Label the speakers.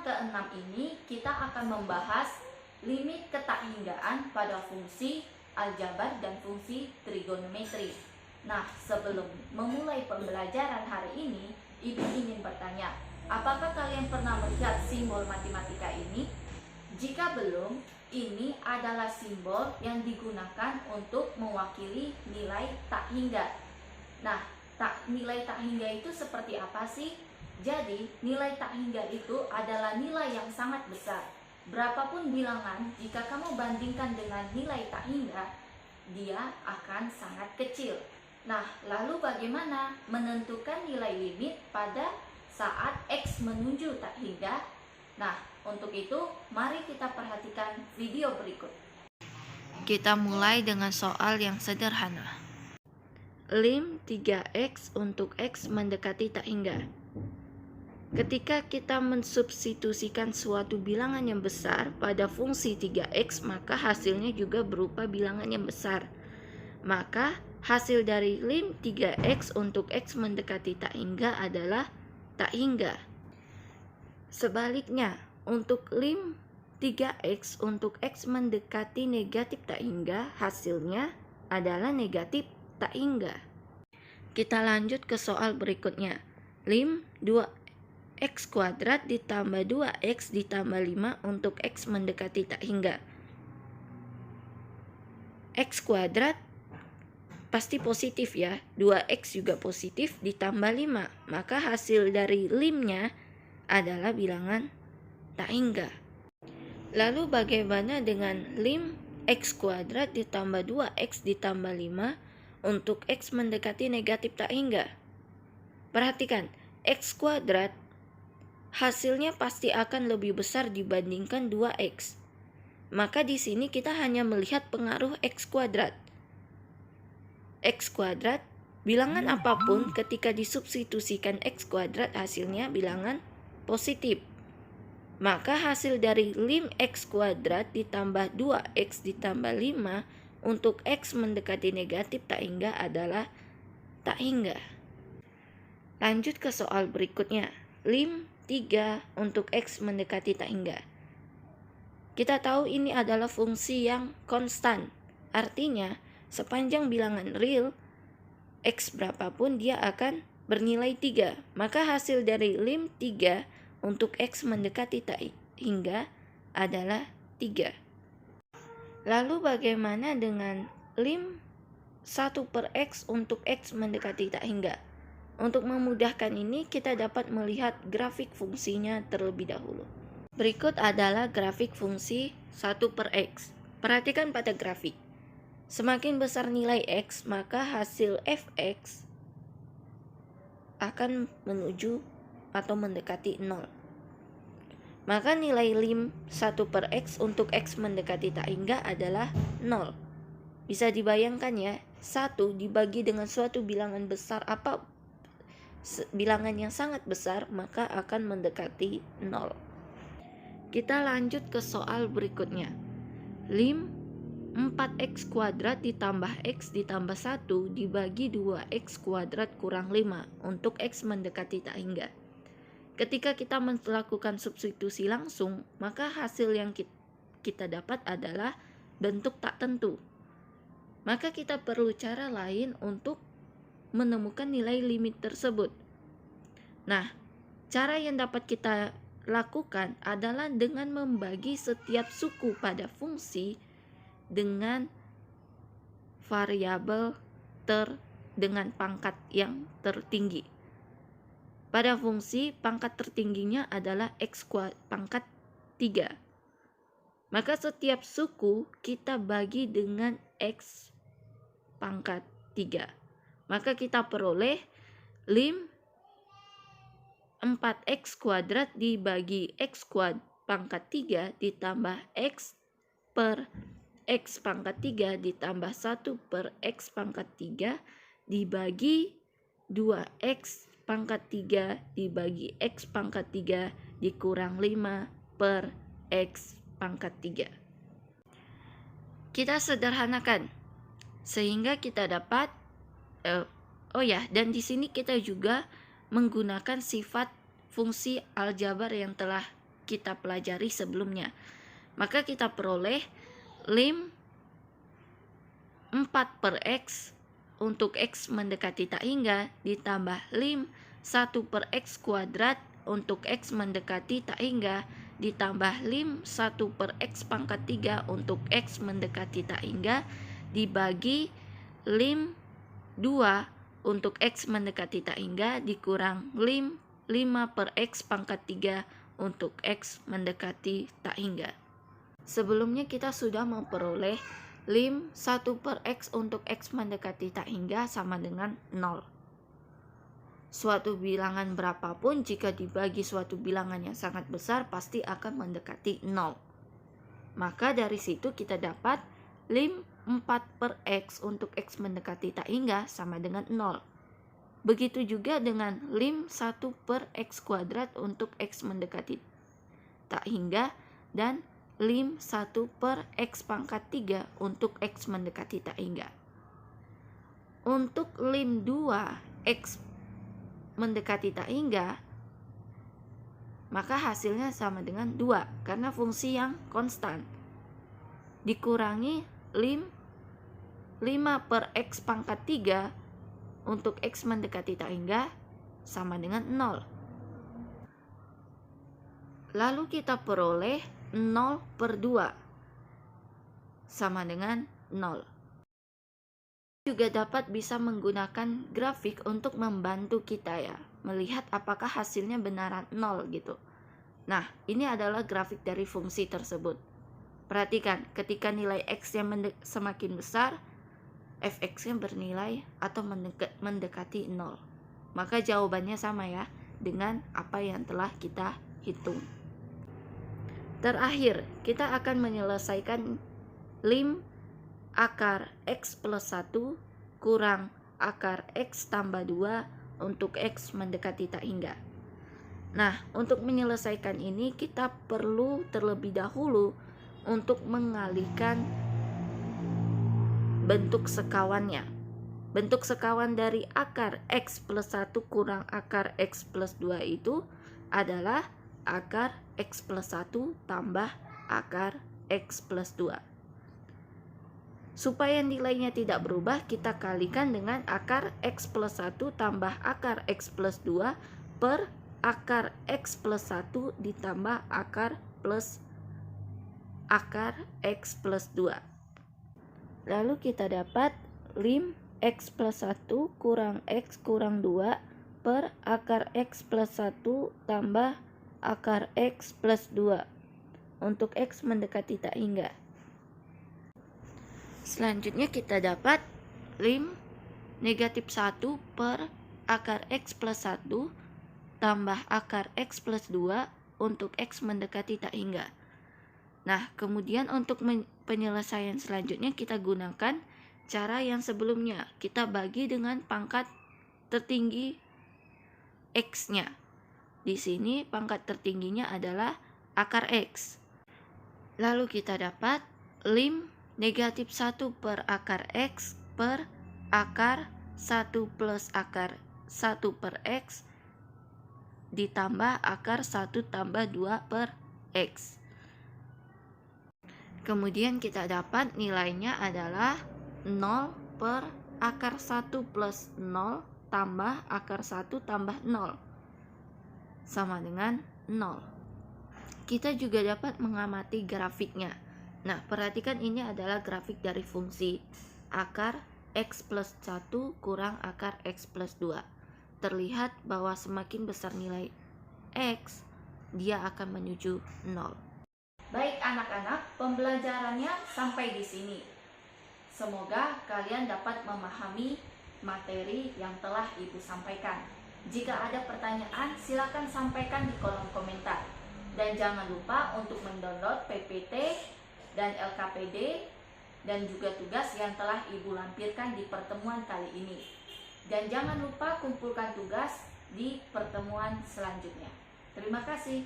Speaker 1: ke-6 ini kita akan membahas limit ketakhinggaan pada fungsi aljabar dan fungsi trigonometri. Nah, sebelum memulai pembelajaran hari ini, Ibu ingin bertanya, apakah kalian pernah melihat simbol matematika ini? Jika belum, ini adalah simbol yang digunakan untuk mewakili nilai tak hingga. Nah, nilai tak hingga itu seperti apa sih? Jadi, nilai tak hingga itu adalah nilai yang sangat besar. Berapapun bilangan, jika kamu bandingkan dengan nilai tak hingga, dia akan sangat kecil. Nah, lalu bagaimana menentukan nilai limit pada saat X menuju tak hingga? Nah, untuk itu, mari kita perhatikan video berikut.
Speaker 2: Kita mulai dengan soal yang sederhana. Lim 3X untuk X mendekati tak hingga. Ketika kita mensubstitusikan suatu bilangan yang besar pada fungsi 3X, maka hasilnya juga berupa bilangan yang besar. Maka hasil dari lim 3X untuk X mendekati tak hingga adalah tak hingga. Sebaliknya, untuk lim 3X untuk X mendekati negatif tak hingga, hasilnya adalah negatif tak hingga. Kita lanjut ke soal berikutnya. Lim 2x kuadrat ditambah 2x ditambah 5 untuk X mendekati tak hingga. X kuadrat pasti positif ya, 2x juga positif ditambah 5, maka hasil dari limnya adalah bilangan tak hingga. Lalu bagaimana dengan lim x kuadrat ditambah 2x ditambah 5 untuk X mendekati negatif tak hingga? Perhatikan, x kuadrat hasilnya pasti akan lebih besar dibandingkan 2x. Maka di sini kita hanya melihat pengaruh x kuadrat. X kuadrat, bilangan apapun ketika disubstitusikan x kuadrat hasilnya bilangan positif. Maka hasil dari lim x kuadrat ditambah 2x ditambah 5 untuk X mendekati negatif tak hingga adalah tak hingga. Lanjut ke soal berikutnya. Lim 3 untuk X mendekati tak hingga. Kita tahu ini adalah fungsi yang konstan. Artinya, sepanjang bilangan real, X berapapun dia akan bernilai 3. Maka hasil dari lim 3 untuk X mendekati tak hingga adalah 3. Lalu bagaimana dengan lim 1/X untuk X mendekati tak hingga? Untuk memudahkan ini, kita dapat melihat grafik fungsinya terlebih dahulu. Berikut adalah grafik fungsi 1/X. Perhatikan pada grafik. Semakin besar nilai X, maka hasil fx akan menuju atau mendekati 0. Maka nilai lim 1/X untuk X mendekati tak hingga adalah 0. Bisa dibayangkan ya, 1 dibagi dengan suatu bilangan besar bilangan yang sangat besar, maka akan mendekati 0. Kita lanjut ke soal berikutnya. Lim 4x kuadrat ditambah x ditambah 1 dibagi 2x kuadrat kurang 5 untuk X mendekati tak hingga. Ketika kita melakukan substitusi langsung, maka hasil yang kita dapat adalah bentuk tak tentu. Maka kita perlu cara lain untuk menemukan nilai limit tersebut. Nah, cara yang dapat kita lakukan adalah dengan membagi setiap suku pada fungsi dengan variabel dengan pangkat yang tertinggi. Pada fungsi, pangkat tertingginya adalah X pangkat 3. Maka setiap suku kita bagi dengan X pangkat 3. Maka kita peroleh lim 4x kuadrat dibagi X pangkat 3 ditambah X per X pangkat 3 ditambah 1/X pangkat 3 dibagi 2X pangkat 3 dibagi X pangkat 3 dikurang 5/X pangkat 3. Kita sederhanakan sehingga kita dapat dan di sini kita juga menggunakan sifat fungsi aljabar yang telah kita pelajari sebelumnya. Maka kita peroleh lim 4 per X untuk X mendekati tak hingga ditambah lim 1 per X kuadrat untuk X mendekati tak hingga ditambah lim 1 per X pangkat 3 untuk X mendekati tak hingga dibagi lim 2 untuk X mendekati tak hingga dikurang lim 5 per X pangkat 3 untuk X mendekati tak hingga. Sebelumnya kita sudah memperoleh lim 1 per X untuk X mendekati tak hingga sama dengan 0. Suatu bilangan berapapun jika dibagi suatu bilangan yang sangat besar pasti akan mendekati 0. Maka dari situ kita dapat lim 4 per X untuk X mendekati tak hingga sama dengan 0. Begitu juga dengan lim 1 per X kuadrat untuk X mendekati tak hingga dan lim 1 per X pangkat 3 untuk X mendekati tak hingga. Untuk lim 2 X mendekati tak hingga, maka hasilnya sama dengan 2 karena fungsi yang konstan. Dikurangi lim 5 per X pangkat 3 untuk X mendekati tak hingga sama dengan 0. Lalu kita peroleh 0 per 2 sama dengan 0. Juga dapat bisa menggunakan grafik untuk membantu kita ya, melihat apakah hasilnya benaran 0 gitu. Nah, ini adalah grafik dari fungsi tersebut. Perhatikan, ketika nilai X-nya semakin besar, fx-nya bernilai atau mendekati 0. Maka jawabannya sama ya, dengan apa yang telah kita hitung. Terakhir, kita akan menyelesaikan lim akar X plus 1 kurang akar X tambah 2 untuk X mendekati tak hingga. Nah, untuk menyelesaikan ini kita perlu terlebih dahulu untuk mengalihkan bentuk sekawannya. Bentuk sekawan dari akar X plus 1 kurang akar X plus 2 itu adalah akar X plus 1 tambah akar X plus 2. Supaya nilainya tidak berubah, kita kalikan dengan akar X plus 1 tambah akar X plus 2 per akar X plus 1 ditambah akar X plus 2. Lalu kita dapat lim X plus 1 kurang X kurang 2 per akar X plus 1 tambah akar X plus 2 untuk X mendekati tak hingga. Selanjutnya kita dapat lim negatif 1 per akar X plus 1 tambah akar X plus 2 untuk X mendekati tak hingga. Nah, kemudian untuk penyelesaian selanjutnya kita gunakan cara yang sebelumnya. Kita bagi dengan pangkat tertinggi X-nya. Di sini pangkat tertingginya adalah akar X. Lalu kita dapat lim negatif 1 per akar X per akar 1 plus akar 1 per X ditambah akar 1 tambah 2 per X. Kemudian kita dapat nilainya adalah 0 per akar 1 plus 0 tambah akar 1 tambah 0 sama dengan 0. Kita juga dapat mengamati grafiknya. Nah, perhatikan ini adalah grafik dari fungsi akar X plus 1 kurang akar X plus 2. Terlihat bahwa semakin besar nilai X, dia akan menuju 0.
Speaker 1: Baik anak-anak, pembelajarannya sampai di sini. Semoga kalian dapat memahami materi yang telah Ibu sampaikan. Jika ada pertanyaan, silakan sampaikan di kolom komentar. Dan jangan lupa untuk mendownload PPT dan LKPD dan juga tugas yang telah Ibu lampirkan di pertemuan kali ini. Dan jangan lupa kumpulkan tugas di pertemuan selanjutnya. Terima kasih.